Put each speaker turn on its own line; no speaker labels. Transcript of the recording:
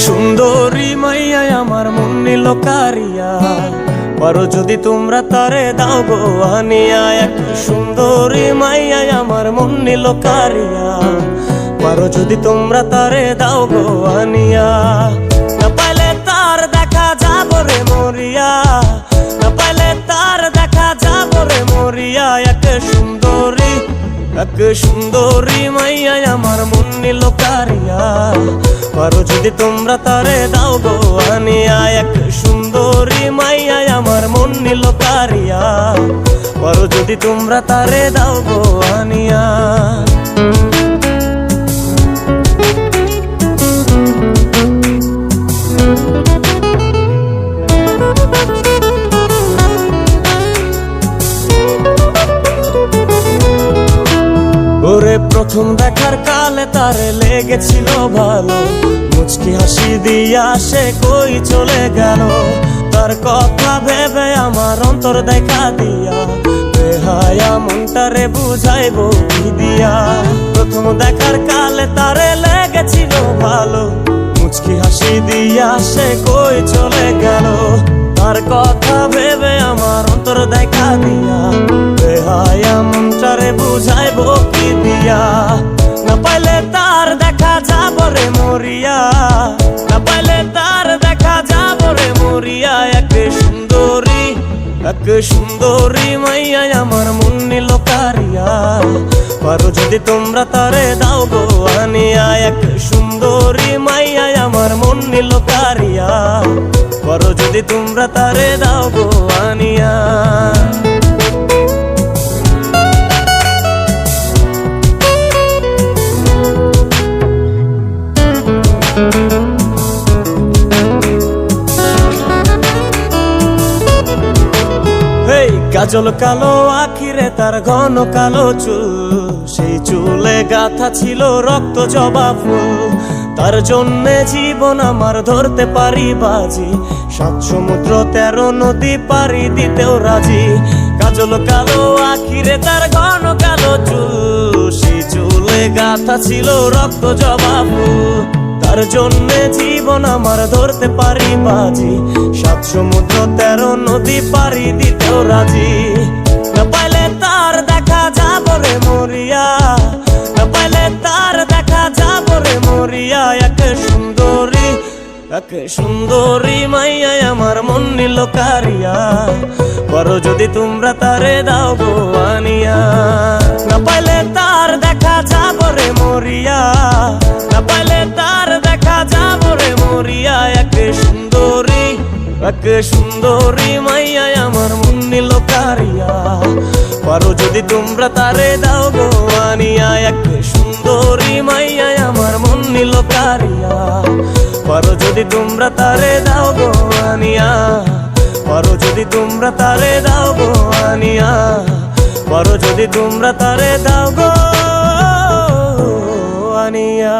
সুন্দরী মাইয়া আমার মন নিল কারিয়া, পারো যদি তোমরা তারে দাও গো আনিয়া। এক সুন্দরী মাইয়া আমার মন নিল কারিয়া, পারো যদি তোমরা তারে দাও গো আনিয়া। না পাইলে তার দেখা যাব রে মরিয়া, না পাইলে তার দেখা যাব রে মরিয়া। এক সুন্দরী মাইয়া আমার মন নিল কারিয়া, পারো যদি তোমরা তারে দাও গো আনিয়া। এক সুন্দরী মাইয়া আমার মন নিল কারিয়া, পারো যদি তোমরা তারে দাও গো আনিয়া। ওরে প্রথম দেখার কালে তারে লেগেছিল ভালো, মুচকি হাসি দিয়া সে কই চলে গেল। তার কথা ভেবে আমার অন্তর দেখা দিয়া, বেহায়া মনটারে বুঝাইবো কি দিয়া। প্রথম দেখার কালে তারে লেগেছিল ভালো, মুচকি হাসি দিয়া সে কই চলে গেল। তার কথা ভেবে আমার অন্তর দেখা দিয়া, বেহায়া মনটারে বুঝাইবো কি দিয়া। না পাইলে তার দেখা যাব রে মরিয়া, না পাইলে তার দেখা যাব রে মরিয়া। এক সুন্দরী মাইয়া আমার মন নিল কারিয়া, পারো যদি তোমরা তারে দাও গো আনিয়া। এক সুন্দরী মাইয়া আমার মন নিল কারিয়া, পারো যদি তোমরা তারে দাও গো আনিয়া। কাজল কালো আখিরে তার ঘন কালো চুল, সেই চুলে গাথা ছিল রক্ত জবা ফুল। তার জন্যে জীবন আমার ধরতে পারি বাজি, ৭ সমুদ্র ১৩ নদী পারি দিতেও রাজি। কাজল কালো আখিরে তার ঘন কালো চুল, সেই চুলে গাথা ছিল রক্ত জবা ফুল। তার জন্যে জীবন আমার ধরতে পারি বাজি, ৭ সমুদ্র ১৩ নদী পারি দিতেও রাজি। না পাইলে তার দেখা যাব রে মরিয়া, না পাইলে তার দেখা যাব রে মরিয়া। এক সুন্দরী মাইয়া আমার মন নিল কারিয়া, পারো যদি তোমরা তারে দাও গো আনিয়া। না পাইলে তার দেখা যাব রে মরিয়া, না পাইলে তার দেখা যাব রে মরিয়া। এক সুন্দরী মাইয়া আমার মন নিল কারিয়া, পারো যদি তোমরা তারে দাও গো আনিয়া। এক সুন্দরী মাইয়া আমার মন নিল কারিয়া, পারো যদি তোমরা তারে দাও গো আনিয়া। পারো যদি তোমরা তারে দাও গো আনিয়া, পারো যদি তোমরা তারে দাও গো আনিয়া।